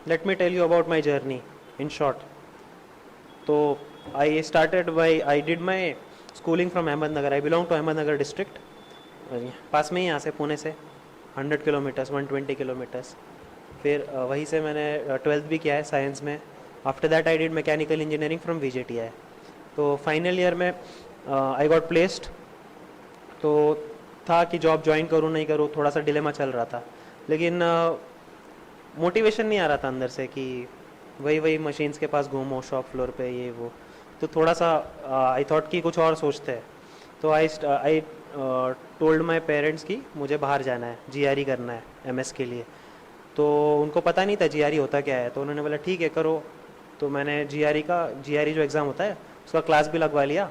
let me tell you about my journey in short. तो I did my schooling from Ahmednagar. I belong to Ahmednagar district. पास में ही यहाँ से पुणे से 100 kilometres 120 kilometres. फिर वहीं से मैंने 12th भी किया है साइंस में. After that I did mechanical engineering from VJTI. तो फाइनल ईयर में आई गॉट प्लेस्ड. तो था कि जॉब ज्वाइन करूँ नहीं करूँ, थोड़ा सा डिलेमा चल रहा था. लेकिन मोटिवेशन नहीं आ रहा था अंदर से कि वही वही मशीन्स के पास घूमो शॉप फ्लोर पे ये वो. तो थोड़ा सा आई थॉट कि कुछ और सोचते हैं. तो आई टोल्ड माई पेरेंट्स कि मुझे बाहर जाना है, GRE करना है MS के लिए. तो उनको पता नहीं था GRE होता क्या है. तो उन्होंने बोला ठीक है करो. तो मैंने GRE जो एग्ज़ाम होता है उसका क्लास भी लगवा लिया.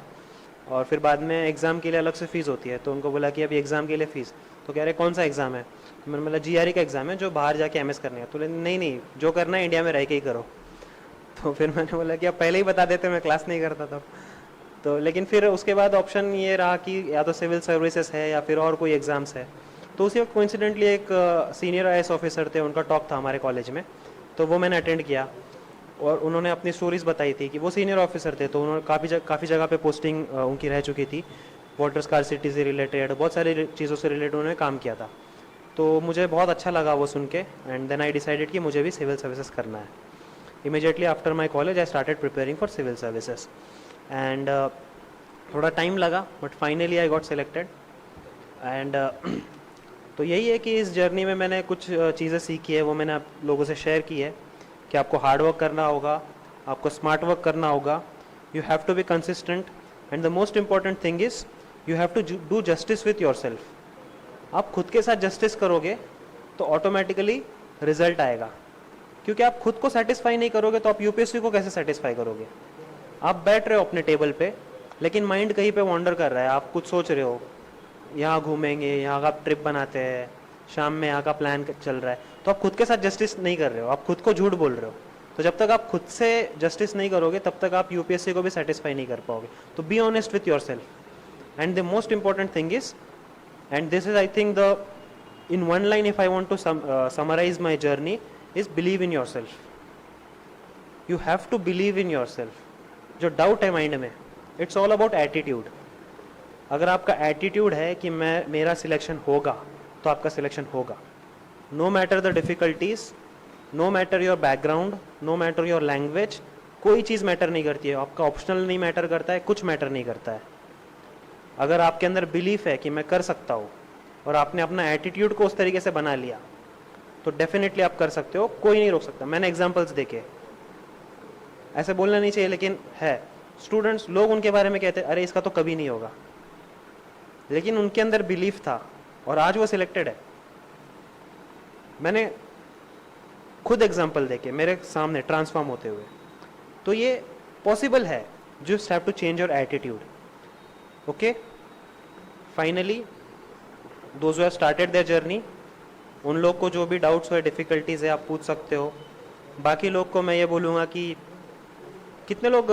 और फिर बाद में एग्ज़ाम के लिए अलग से फ़ीस होती है. तो उनको बोला कि अभी एग्ज़ाम के लिए फ़ीस. तो कह रहे कौन सा एग्ज़ाम है. तो मैंने बोला GRE का एग्ज़ाम है जो बाहर जाके MS करने है. तो नहीं जो करना है इंडिया में रह के ही करो. तो फिर मैंने बोला कि आप पहले ही बता देते, मैं क्लास नहीं करता तब. तो लेकिन फिर उसके बाद ऑप्शन ये रहा कि या तो सिविल सर्विसेज है या फिर और कोई एग्ज़ाम्स है. तो उसी वक्त कोइंसिडेंटली एक सीनियर IAS ऑफिसर थे, उनका टॉक था हमारे कॉलेज में. तो वो मैंने अटेंड किया और उन्होंने अपनी स्टोरीज़ बताई थी कि वो सीनियर ऑफिसर थे. तो उन्होंने काफ़ी जगह पे पोस्टिंग उनकी रह चुकी थी. वाटर स्कार्सिटी से रिलेटेड बहुत सारी चीज़ों से रिलेटेड उन्होंने काम किया था. तो मुझे बहुत अच्छा लगा वो सुन के. एंड देन आई डिसाइडेड कि मुझे भी सिविल सर्विसेज करना है. Immediately after my college I started preparing for civil services. And थोड़ा टाइम लगा but finally I got selected. And तो यही है कि इस जर्नी में मैंने कुछ चीज़ें सीखी है, वो मैंने आप लोगों से शेयर की है कि आपको हार्ड वर्क करना होगा, आपको स्मार्ट वर्क करना होगा. You have to be consistent. And the most important thing is you have to do justice with yourself. आप खुद के साथ जस्टिस करोगे तो ऑटोमेटिकली रिजल्ट आएगा. क्योंकि आप खुद को सेटिस्फाई नहीं करोगे तो आप UPSC को कैसे सेटिस्फाई करोगे. आप बैठ रहे हो अपने टेबल पे लेकिन माइंड कहीं पे वॉन्डर कर रहा है. आप कुछ सोच रहे हो, यहाँ घूमेंगे, यहाँ का ट्रिप बनाते हैं, शाम में यहाँ का प्लान चल रहा है. तो आप खुद के साथ जस्टिस नहीं कर रहे हो, आप खुद को झूठ बोल रहे हो. तो जब तक आप खुद से जस्टिस नहीं करोगे तब तक आप UPSC को भी सेटिस्फाई नहीं कर पाओगे. तो be honest with yourself. And the most important thing is, and this is I think the in one line if I want to summarise my journey, is believe in yourself. You have to believe in yourself. जो doubt है mind में, it's all about attitude. अगर आपका attitude है कि मेरा selection होगा तो आपका सिलेक्शन होगा. No matter the difficulties, no matter your background, no matter your language. कोई चीज़ मैटर नहीं करती है. आपका ऑप्शनल नहीं मैटर करता है, कुछ मैटर नहीं करता है. अगर आपके अंदर बिलीफ है कि मैं कर सकता हूँ और आपने अपना एटीट्यूड को उस तरीके से बना लिया तो डेफिनेटली आप कर सकते हो. कोई नहीं रोक सकता. मैंने एग्जाम्पल्स देखे, ऐसे बोलना नहीं चाहिए लेकिन है. स्टूडेंट्स लोग उनके बारे में कहते हैं अरे इसका तो कभी नहीं होगा, लेकिन उनके अंदर बिलीफ था और आज वो सिलेक्टेड है. मैंने खुद एग्जाम्पल देखे मेरे सामने ट्रांसफॉर्म होते हुए. तो ये पॉसिबल है. Just have to change your attitude. Okay, finally those who have started their journey, उन लोग को जो भी डाउट्स हो, डिफ़िकल्टीज़ है, आप पूछ सकते हो. बाकी लोग को मैं ये बोलूँगा कि कितने लोग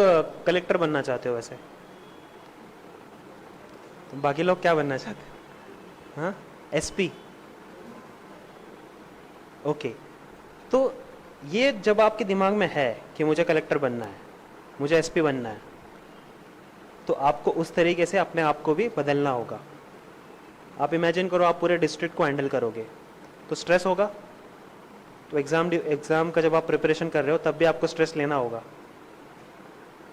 कलेक्टर बनना चाहते हो वैसे? बाकी लोग क्या बनना चाहते हैं? हाँ, SP. ओके, तो ये जब आपके दिमाग में है कि मुझे कलेक्टर बनना है, मुझे SP बनना है, तो आपको उस तरीके से अपने आप को भी बदलना होगा. आप इमेजिन करो आप पूरे डिस्ट्रिक्ट को हैंडल करोगे तो स्ट्रेस होगा. तो एग्ज़ाम का जब आप प्रिपरेशन कर रहे हो तब भी आपको स्ट्रेस लेना होगा.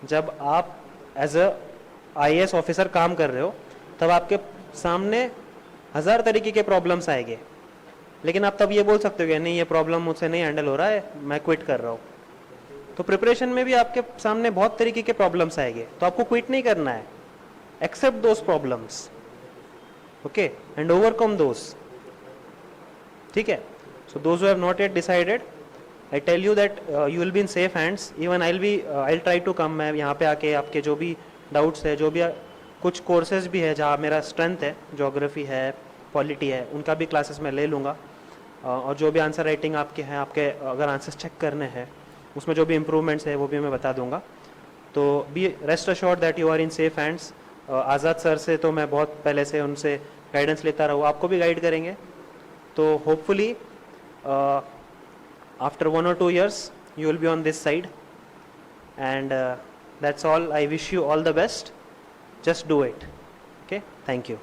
जब आप एज अ IAS ऑफिसर काम कर रहे हो तब आपके सामने 1000 तरीके के प्रॉब्लम्स आएंगे, लेकिन आप तब ये बोल सकते हो कि नहीं ये प्रॉब्लम मुझसे नहीं हैंडल हो रहा है, मैं क्विट कर रहा हूँ. तो प्रिपरेशन में भी आपके सामने बहुत तरीके के प्रॉब्लम्स आएंगे, तो आपको क्विट नहीं करना है. Accept those problems, okay, and overcome those. ठीक है. So those who have not yet decided, I tell you that you will be in safe hands. Even I'll try to come. मैं यहाँ पे आके आपके जो भी डाउट्स है, जो भी कुछ कोर्सेज भी है जहाँ मेरा स्ट्रेंथ है, जोग्राफी है, पॉलिटी है, उनका भी क्लासेस मैं ले लूँगा. और जो भी आंसर राइटिंग आपके हैं, आपके अगर आंसर्स चेक करने हैं उसमें जो भी इम्प्रूवमेंट्स है वो भी मैं बता दूँगा. तो be rest assured that you are in safe hands. Azad sir से तो मैं बहुत पहले से उनसे गाइडेंस लेता रहा हूँ, आपको भी गाइड करेंगे. तो hopefully After 1 or 2 years, you will be on this side. And that's all. I wish you all the best. Just do it. Okay, thank you.